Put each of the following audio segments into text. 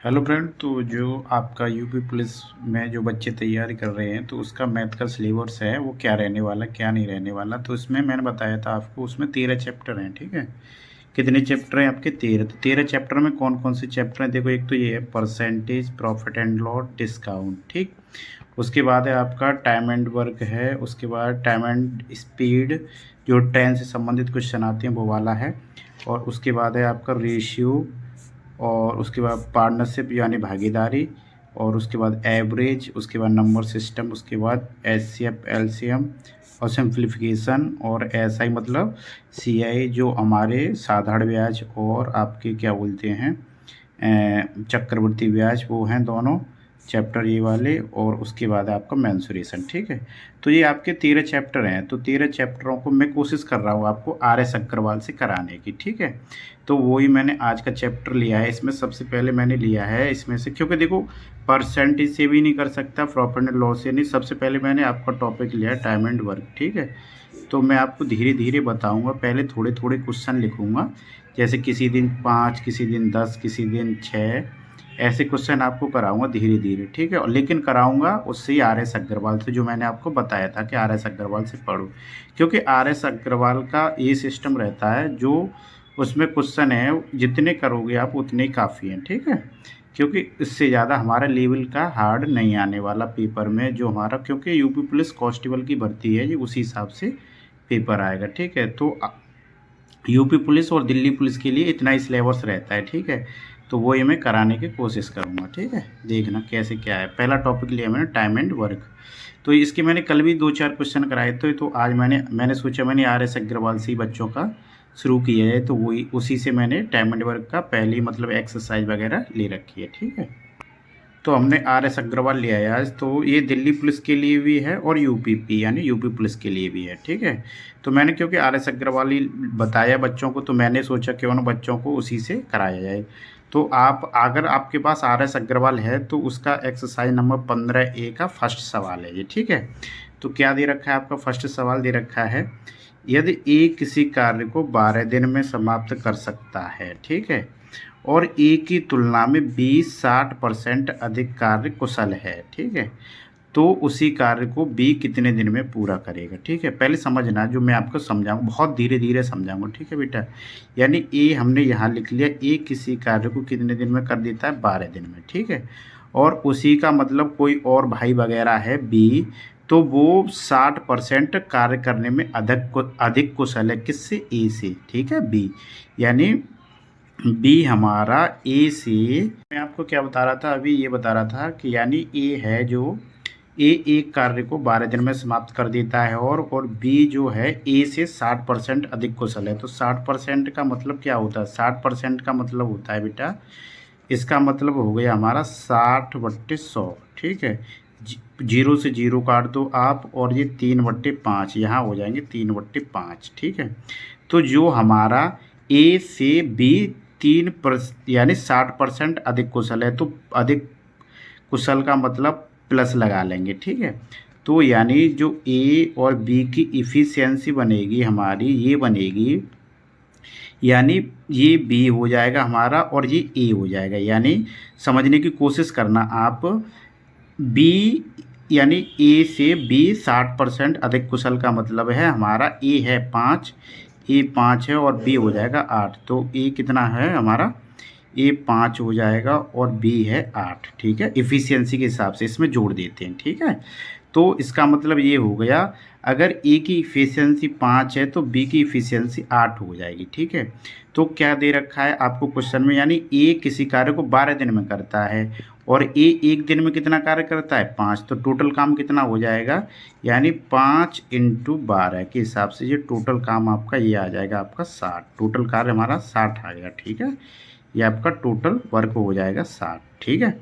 Hello friend. तो जो आपका यूपी पुलिस में जो बच्चे तैयारी कर रहे हैं तो उसका मैथ का सिलेबस है वो क्या रहने वाला क्या नहीं रहने वाला। तो इसमें मैंने बताया था आपको, उसमें 13 चैप्टर हैं। ठीक है, कितने चैप्टर हैं आपके? 13। तो 13 चैप्टर में कौन कौन से चैप्टर हैं? देखो, एक तो ये है percentage, profit and loss, discount. ठीक, उसके बाद है आपका टाइम एंड वर्क है, उसके बाद टाइम एंड स्पीड, जो ट्रेन से संबंधित क्वेश्चन आते हैं वो वाला है, और उसके बाद है आपका रेशियो, और उसके बाद पार्टनरशिप यानी भागीदारी, और उसके बाद एवरेज, उसके बाद नंबर सिस्टम, उसके बाद एचसीएफ, एलसीएम और सिंप्लीफिकेशन, और एसआई मतलब सीआई जो हमारे साधारण ब्याज और आपके क्या बोलते हैं चक्रवृद्धि ब्याज, वो हैं दोनों चैप्टर ये वाले। और उसके बाद आपका मेंसुरेशन। ठीक है, तो ये आपके 13 चैप्टर हैं। तो 13 चैप्टरों को मैं कोशिश कर रहा हूँ आपको RS अग्रवाल से कराने की। ठीक है, तो वही मैंने आज का चैप्टर लिया है। इसमें सबसे पहले मैंने लिया है इसमें से, क्योंकि देखो परसेंटेज से भी नहीं कर सकता, प्रॉफिट एंड लॉस से नहीं। सबसे पहले मैंने आपका टॉपिक लिया है टाइम एंड वर्क। ठीक है, तो मैं आपको धीरे धीरे बताऊंगा। पहले थोड़े थोड़े क्वेश्चन लिखूंगा, जैसे किसी दिन 5, किसी दिन 10, किसी दिन 6, ऐसे क्वेश्चन आपको कराऊंगा धीरे धीरे। ठीक है, और लेकिन कराऊंगा उससे ही RS अग्रवाल से, जो मैंने आपको बताया था कि RS अग्रवाल से पढ़ो, क्योंकि RS अग्रवाल का ये सिस्टम रहता है, जो उसमें क्वेश्चन है जितने करोगे आप उतने ही काफ़ी हैं। ठीक है, क्योंकि इससे ज़्यादा हमारा लेवल का हार्ड नहीं आने वाला पेपर में जो हमारा, क्योंकि यूपी पुलिस कांस्टेबल की भर्ती है, ये उसी हिसाब से पेपर आएगा। ठीक है, तो यूपी पुलिस और दिल्ली पुलिस के लिए इतना ही सिलेबस रहता है। ठीक है, तो वो ये मैं कराने की कोशिश करूँगा। ठीक है, देखना कैसे क्या है। पहला टॉपिक लिया मैंने टाइम एंड वर्क, तो इसके मैंने कल भी 2-4 क्वेश्चन कराए थे। तो आज मैंने सोचा मैंने RS अग्रवाल से ही बच्चों का शुरू किया है, तो वही उसी से मैंने टाइम एंड वर्क का पहली मतलब एक्सरसाइज वगैरह ले रखी है। ठीक है, तो हमने RS अग्रवाल लिया है आज। तो ये दिल्ली पुलिस के लिए भी है और यूपीपी यानी यूपी पुलिस के लिए भी है। ठीक है, तो मैंने क्योंकि RS अग्रवाल ही बताया बच्चों को, तो मैंने सोचा क्यों ना बच्चों को उसी से कराया जाए। तो आप अगर आपके पास RS अग्रवाल है तो उसका एक्सरसाइज नंबर 15A का फर्स्ट सवाल है ये। ठीक है, तो क्या दे रखा है आपका? फर्स्ट सवाल दे रखा है, यदि ए किसी कार्य को 12 दिन में समाप्त कर सकता है, ठीक है, और ए की तुलना में 20-60% अधिक कार्य कुशल है, ठीक है, तो उसी कार्य को बी कितने दिन में पूरा करेगा। ठीक है, पहले समझना, जो मैं आपको समझाऊँ बहुत धीरे धीरे समझाऊंगा। ठीक है बेटा, यानी ए हमने यहाँ लिख लिया, ए किसी कार्य को कितने दिन में कर देता है? 12 दिन में। ठीक है, और उसी का मतलब कोई और भाई वगैरह है बी, तो वो 60% कार्य करने में अधिक कुशल है। किससे? ए से। ठीक है, बी यानी बी हमारा ए से, मैं आपको क्या बता रहा था अभी, ये बता रहा था कि यानी ए है जो ए एक कार्य को 12 दिन में समाप्त कर देता है, और बी जो है ए से 60% अधिक कुशल है। तो 60% का मतलब क्या होता है? 60% का मतलब होता है बेटा, इसका मतलब हो गया हमारा 60/100। ठीक है, जीरो से जीरो काट दो आप, और ये 3/5 यहाँ हो जाएंगे 3/5। ठीक है, तो जो हमारा ए से बी यानी 60% अधिक कुशल है, तो अधिक कुशल का मतलब प्लस लगा लेंगे। ठीक है, तो यानी जो ए और बी की इफ़िशियंसी बनेगी हमारी, ये बनेगी, यानी ये बी हो जाएगा हमारा और ये ए हो जाएगा। यानी समझने की कोशिश करना आप, बी यानी ए से बी 60% अधिक कुशल का मतलब है हमारा ए है 5, ए 5 है और बी हो जाएगा 8। तो ए कितना है हमारा? ए 5 हो जाएगा और बी है 8। ठीक है, इफ़िशियंसी के हिसाब से इसमें जोड़ देते हैं। ठीक है, तो इसका मतलब ये हो गया, अगर ए की इफ़िशियंसी 5 है तो बी की इफ़िशियंसी 8 हो जाएगी। ठीक है, तो क्या दे रखा है आपको क्वेश्चन में, यानी ए किसी कार्य को 12 दिन में करता है और ए एक दिन में कितना कार्य करता है? 5। तो टोटल काम कितना हो जाएगा? यानी 5 × 12 के हिसाब से ये टोटल काम आपका ये आ जाएगा आपका 60। टोटल कार्य हमारा 60 आ गया। ठीक है, ये आपका टोटल वर्क हो जाएगा 60। ठीक है,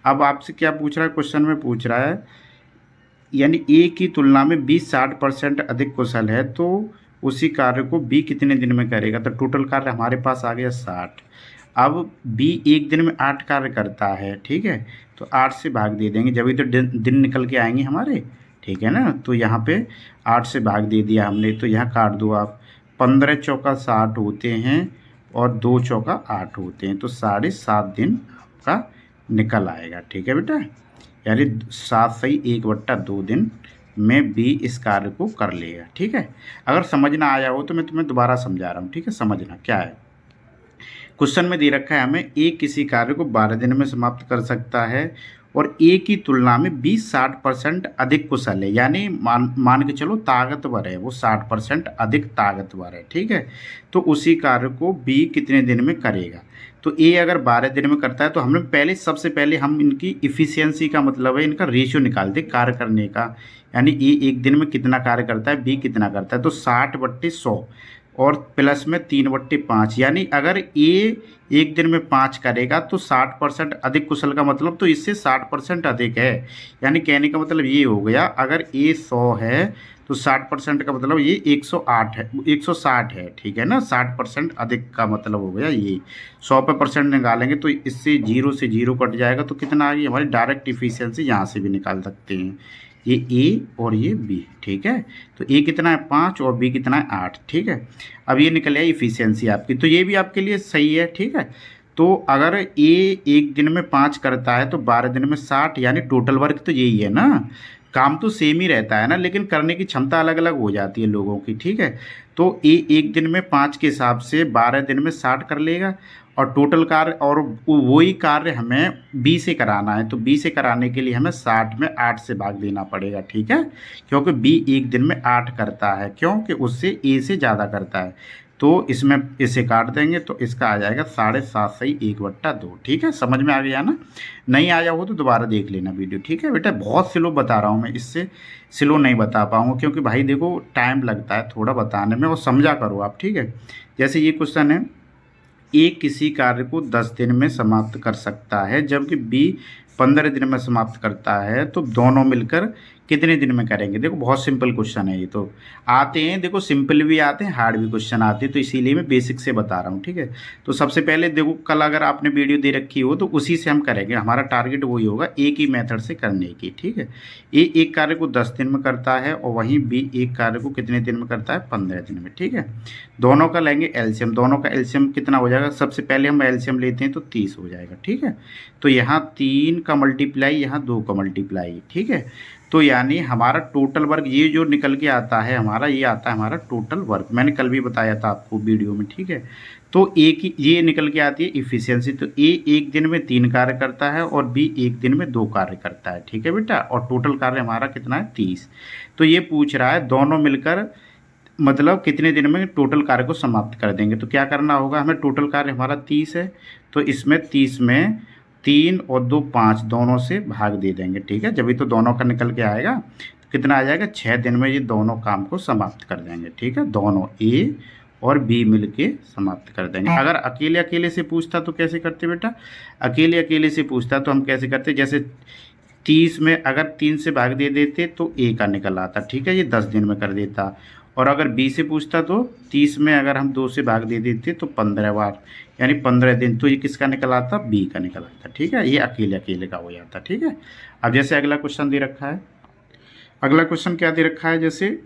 अब आपसे क्या पूछ रहा है क्वेश्चन में? पूछ रहा है यानी ए की तुलना में बी 60% अधिक कुशल है, तो उसी कार्य को बी कितने दिन में करेगा? तो टोटल कार्य हमारे पास आ गया 60। अब बी एक दिन में 8 कार्य करता है। ठीक है, तो 8 से भाग दे देंगे, जब भी तो दिन निकल के आएंगे हमारे। ठीक है ना, तो यहाँ पे 8 से भाग दे दिया हमने, तो यहाँ काट दो आप। 15 चौका 60 होते हैं और 2 चौका 8 होते हैं, तो 7.5 दिन आपका निकल आएगा। ठीक है बेटा, यानी 7 सही 1/2 दिन में बी इस कार्य को कर लेगा। ठीक है, अगर समझ ना आया हो तो मैं तुम्हें दोबारा समझा रहा हूँ। ठीक है, समझना क्या है। क्वेश्चन में दे रखा है हमें ए किसी कार्य को 12 दिन में समाप्त कर सकता है और ए की तुलना में बी 60% अधिक कुशल है, यानी मान के चलो ताकतवर है, वो 60% अधिक ताकतवर है। ठीक है, तो उसी कार्य को बी कितने दिन में करेगा। तो ए अगर 12 दिन में करता है तो हमने पहले सबसे पहले हम इनकी इफ़िशियंसी का मतलब है इनका रेशियो निकाल दे कार्य करने का, यानी ए एक दिन में कितना कार्य करता है, बी कितना करता है। तो 60/100 और प्लस में 3/5, यानी अगर ए एक दिन में 5 करेगा तो 60% अधिक कुशल का मतलब तो इससे 60% अधिक है। यानी कहने का मतलब ये हो गया, अगर ए 100 है तो 60% का मतलब ये 108 है, 160 है। ठीक है ना, 60% अधिक का मतलब हो गया ये। 100 पे परसेंट निकालेंगे तो इससे 0 से 0 कट जाएगा, तो कितना आ गई हमारी डायरेक्ट इफिशियंसी, यहाँ से भी निकाल सकते हैं। ये ए और ये बी। ठीक है, तो ए कितना है 5 और बी कितना है 8। ठीक है, अब ये निकल आया इफिशियंसी आपकी, तो ये भी आपके लिए सही है। ठीक है, तो अगर ए एक दिन में 5 करता है तो 12 दिन में 60, यानी टोटल वर्क तो यही है ना, काम तो सेम ही रहता है ना, लेकिन करने की क्षमता अलग अलग हो जाती है लोगों की। ठीक है, तो ए एक दिन में 5 के हिसाब से 12 दिन में 60 कर लेगा, और टोटल कार्य और वही कार्य हमें बी से कराना है, तो बी से कराने के लिए हमें 60 में 8 से भाग देना पड़ेगा। ठीक है, क्योंकि बी एक दिन में 8 करता है, क्योंकि उससे ए से ज़्यादा करता है। तो इसमें इसे काट देंगे तो इसका आ जाएगा 7.5 सही 1/2। ठीक है, समझ में आ गया ना। नहीं आया हो तो दोबारा देख लेना वीडियो। ठीक है बेटा, बहुत स्लो बता रहा हूँ मैं, इससे स्लो नहीं बता पाऊँगा, क्योंकि भाई देखो टाइम लगता है थोड़ा बताने में, और समझा करो आप। ठीक है, जैसे ये क्वेश्चन है, ए किसी कार्य को 10 दिन में समाप्त कर सकता है जबकि बी 15 दिन में समाप्त करता है, तो दोनों मिलकर कितने दिन में करेंगे। देखो बहुत सिंपल क्वेश्चन है ये, तो आते हैं, देखो सिंपल भी आते हैं हार्ड भी क्वेश्चन आते हैं, तो इसीलिए मैं बेसिक से बता रहा हूँ। ठीक है, तो सबसे पहले देखो कल अगर आपने वीडियो दे रखी हो तो उसी से हम करेंगे, हमारा टारगेट वही होगा एक ही मेथड से करने की। ठीक है, ए एक कार्य को 10 दिन में करता है और वहीं बी एक कार्य को कितने दिन में करता है, 15 दिन में। ठीक है, दोनों का लेंगे एलसीएम, दोनों का एलसीएम कितना हो जाएगा, सबसे पहले हम एलसीएम लेते हैं तो 30 हो जाएगा। ठीक है, तो यहाँ 3 का मल्टीप्लाई, यहाँ 2 का मल्टीप्लाई। ठीक है, तो यानी हमारा टोटल वर्क ये जो निकल के आता है हमारा, ये आता है हमारा टोटल वर्क, मैंने कल भी बताया था आपको वीडियो में। ठीक है, तो ए की ये निकल के आती है इफिशियंसी, तो ए एक दिन में 3 कार्य करता है और बी एक दिन में 2 कार्य करता है। ठीक है बेटा, और टोटल कार्य हमारा कितना है 30। तो ये पूछ रहा है दोनों मिलकर मतलब कितने दिन में टोटल कार्य को समाप्त कर देंगे। तो क्या करना होगा हमें, टोटल कार्य हमारा 30 है, तो इसमें 30 में 3 और 2 5 दोनों से भाग दे देंगे। ठीक है, जब भी तो दोनों का निकल के आएगा तो कितना आ जाएगा, 6 दिन में ये दोनों काम को समाप्त कर देंगे। ठीक है, दोनों ए और बी मिलके समाप्त कर देंगे। अगर अकेले अकेले से पूछता तो कैसे करते बेटा, अकेले अकेले से पूछता तो हम कैसे करते, जैसे 30 में अगर 3 से भाग दे देते तो ए का निकल आता। ठीक है, ये 10 दिन में कर देता, और अगर बी से पूछता तो 30 में अगर हम 2 से भाग दे देते तो 15 बार, यानी 15 दिन, तो ये किसका निकल आता, बी का निकल आता। ठीक है, ये अकेले अकेले का हो जाता। ठीक है, अब जैसे अगला क्वेश्चन दे रखा है, अगला क्वेश्चन क्या दे रखा है, जैसे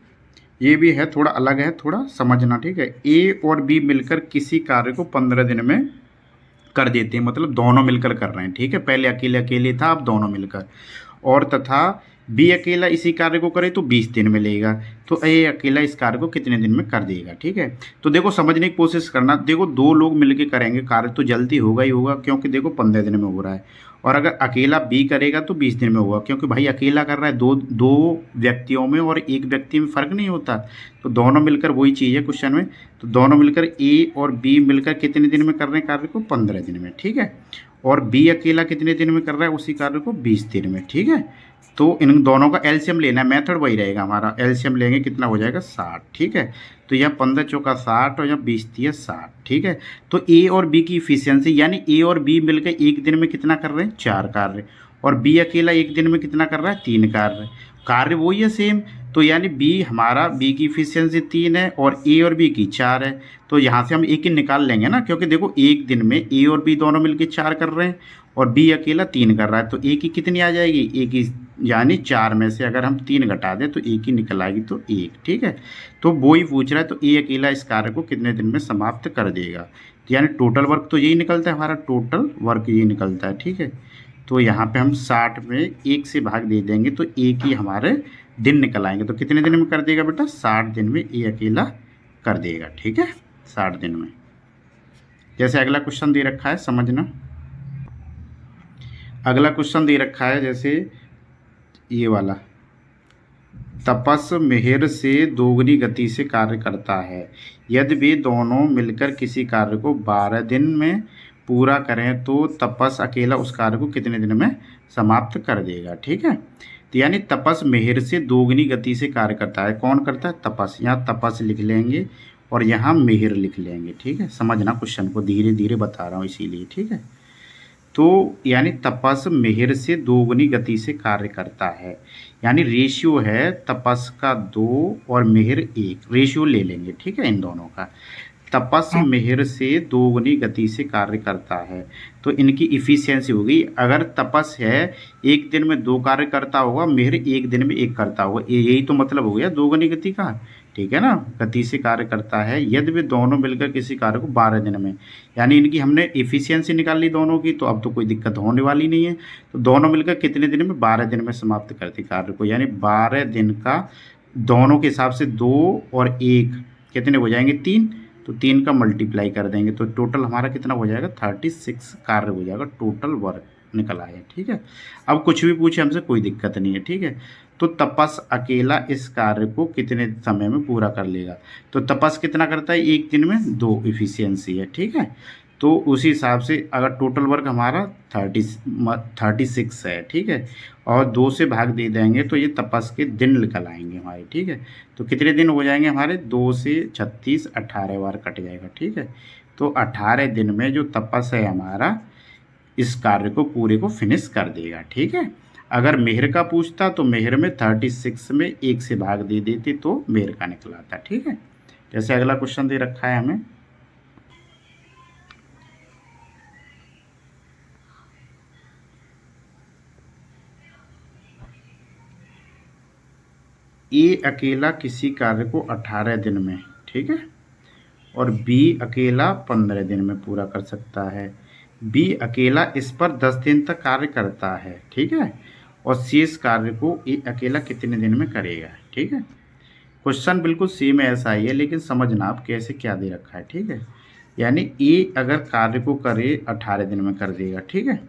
ये भी है थोड़ा अलग है, थोड़ा समझना। ठीक है, ए और बी मिलकर किसी कार्य को 15 दिन में कर देते हैं, मतलब दोनों मिलकर कर रहे हैं। ठीक है, पहले अकेले अकेले था, अब दोनों मिलकर, और तथा बी अकेला इसी कार्य को करे तो 20 दिन में लेगा, तो ए अकेला इस कार्य को कितने दिन में कर देगा। ठीक है, तो देखो समझने की कोशिश करना, देखो 2 लोग मिलके करेंगे कार्य तो जल्दी होगा ही होगा, क्योंकि देखो 15 दिन में हो रहा है, और अगर अकेला बी करेगा तो 20 दिन में होगा, क्योंकि भाई अकेला कर रहा है, दो व्यक्तियों में और एक व्यक्ति में फ़र्क नहीं होता, तो दोनों मिलकर वही चीज़ है क्वेश्चन में, तो दोनों मिलकर ए और बी मिलकर कितने दिन में कर रहे हैं कार्य को, 15 दिन में। ठीक है, और बी अकेला कितने दिन में कर रहा है उसी कार्य को, 20 दिन में। ठीक है, तो इन दोनों का एलसीएम लेना है, मेथड वही रहेगा हमारा, एलसीएम लेंगे कितना हो जाएगा 60। ठीक है, तो यह 15 चौका 60 और यह 20 3 60। ठीक है, तो ए और बी की इफिशियंसी, यानी ए और बी मिलकर एक दिन में कितना कर रहे हैं, 4 कार्य, और बी अकेला एक दिन में कितना कर रहा है, 3 कार्य, कार्य वही है सेम, तो यानी बी हमारा, बी की इफिशियंसी 3 है और ए और बी की 4 है, तो यहाँ से हम एक ही निकाल लेंगे ना, क्योंकि देखो एक दिन में ए और बी दोनों मिलकर 4 कर रहे हैं और बी अकेला 3 कर रहा है, तो ए की कितनी आ जाएगी, ए की यानी 4 में से अगर हम 3 घटा दें तो ए की निकल आएगी, तो 1। ठीक है, तो वो ही पूछ रहा है, तो ए अकेला इस कार्य को कितने दिन में समाप्त कर देगा, यानी टोटल वर्क तो यही निकलता है हमारा, टोटल वर्क यही निकलता है। ठीक है, तो यहाँ पे हम 60 में 1 से भाग दे देंगे तो एक ही हमारे दिन निकल आएंगे। तो कितने दिन में कर देगा बेटा? 60 दिन में ये अकेला कर देगा। ठीक है, 60 दिन में। जैसे अगला क्वेश्चन दे रखा है, समझना। अगला क्वेश्चन दे रखा है जैसे ये वाला, तपस मिहिर से दोगुनी गति से कार्य करता है। यदि वे दोनों मिलकर किसी कार्य को 12 दिन में पूरा करें तो तपस अकेला उस कार्य को कितने दिन में समाप्त कर देगा। ठीक है, तो यानी तपस मिहिर से दोगुनी गति से कार्य करता है। कौन करता है? तपस। यहाँ तपस लिख लेंगे और यहाँ मिहिर लिख लेंगे। ठीक है, समझना क्वेश्चन को, धीरे धीरे बता रहा हूँ इसीलिए। ठीक है, तो यानी तपस मिहिर से दोगुनी गति से कार्य करता है, यानी रेशियो है तपस का 2 और मिहिर 1, रेशियो ले लेंगे। ठीक है, इन दोनों का। तपस मिहिर से दोगुनी गति से कार्य करता है तो इनकी इफ़िशियंसी होगी। अगर तपस है 1 दिन में 2 कार्य करता होगा, मिहिर 1 दिन में 1 करता होगा, यही तो मतलब हो गया दोगुनी गति का। ठीक है ना, गति से कार्य करता है यदि वे दोनों मिलकर किसी कार्य को 12 दिन में, यानी इनकी हमने इफ़िशियंसी निकाल ली दोनों की, तो अब तो कोई दिक्कत होने वाली नहीं है। तो दोनों मिलकर कितने दिन में? 12 दिन में समाप्त करते कार्य को, यानी 12 दिन का दोनों के हिसाब से 2 और 1 कितने हो जाएंगे? 3। तो 3 का मल्टीप्लाई कर देंगे तो टोटल हमारा कितना हो जाएगा? 36 कार्य हो जाएगा, टोटल वर्क निकल आया। ठीक है, अब कुछ भी पूछे हमसे कोई दिक्कत नहीं है। ठीक है, तो तपस अकेला इस कार्य को कितने समय में पूरा कर लेगा? तो तपस कितना करता है? 1 दिन में 2 इफिशियंसी है। ठीक है, तो उसी हिसाब से अगर टोटल वर्क हमारा 36 है। ठीक है, और 2 से भाग दे देंगे तो ये तपस के दिन निकल आएंगे हमारे। ठीक है, तो कितने दिन हो जाएंगे हमारे? 2 से 36, 18 बार कट जाएगा। ठीक है, तो 18 दिन में जो तपस है हमारा इस कार्य को पूरे को फिनिश कर देगा। ठीक है, अगर मिहिर का पूछता तो मिहिर में 36 में 1 से भाग दे देते तो मिहिर का निकलाता। ठीक है, जैसे अगला क्वेश्चन दे रखा है हमें, ए अकेला किसी कार्य को 18 दिन में, ठीक है, और बी अकेला 15 दिन में पूरा कर सकता है। बी अकेला इस पर 10 दिन तक कार्य करता है। ठीक है, और शेष कार्य को ए अकेला कितने दिन में करेगा। ठीक है, क्वेश्चन बिल्कुल सेम ऐसा ही है, लेकिन समझना आप कैसे क्या दे रखा है। ठीक है, यानी ए अगर कार्य को करे 18 दिन में कर देगा। ठीक है,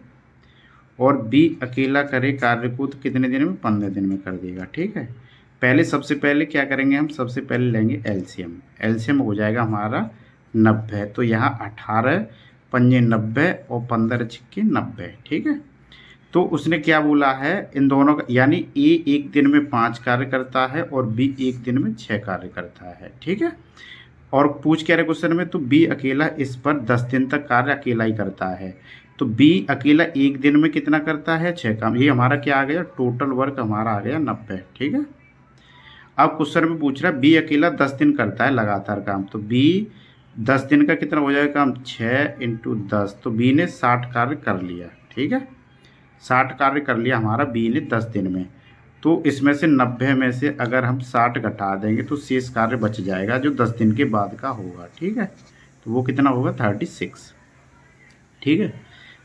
और बी अकेला करे कार्य को तो कितने दिन में? 15 दिन में कर देगा। ठीक है, पहले सबसे पहले क्या करेंगे हम? सबसे पहले लेंगे एलसीएम। एलसीएम हो जाएगा हमारा 90। तो यहाँ 18 पंजे 90 और 15 छिक्के 90। ठीक है, तो उसने क्या बोला है इन दोनों का, यानी ए 1 दिन में 5 कार्य करता है और बी 1 दिन में 6 कार्य करता है। ठीक है, और पूछ क्या रहे क्वेश्चन में? तो बी अकेला इस पर 10 दिन तक कार्य अकेला ही करता है। तो बी अकेला 1 दिन में कितना करता है? 6 काम। ये हमारा क्या आ गया? टोटल वर्क हमारा आ गया 90। ठीक है, अब क्वेश्चन में पूछ रहा है बी अकेला 10 दिन करता है लगातार काम, तो बी 10 दिन का कितना हो जाएगा काम? 6 × 10, तो बी ने 60 कार्य कर लिया। ठीक है, 60 कार्य कर लिया हमारा बी ने 10 दिन में। तो इसमें से 90 में से अगर हम 60 घटा देंगे तो शेष कार्य बच जाएगा जो 10 दिन के बाद का होगा। ठीक है, तो वो कितना होगा? 36। ठीक है,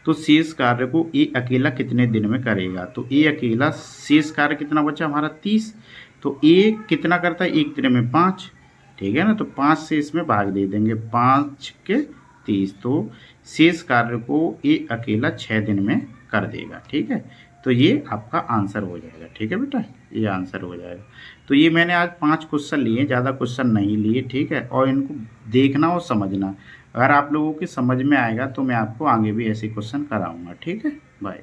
तो शेष कार्य को ए अकेला कितने दिन में करेगा? तो ए अकेला शेष कार्य कितना बचा हमारा? 30। तो ए कितना करता है 1 दिन में? 5। ठीक है ना, तो 5 से इसमें भाग दे देंगे, 5 के 30, तो शेष कार्य को ए अकेला 6 दिन में कर देगा। ठीक है, तो ये आपका आंसर हो जाएगा। ठीक है बेटा, ये आंसर हो जाएगा। तो ये मैंने आज 5 क्वेश्चन लिए, ज़्यादा क्वेश्चन नहीं लिए। ठीक है, और इनको देखना और समझना। अगर आप लोगों की समझ में आएगा तो मैं आपको आगे भी ऐसे क्वेश्चन कराऊंगा। ठीक है, बाय।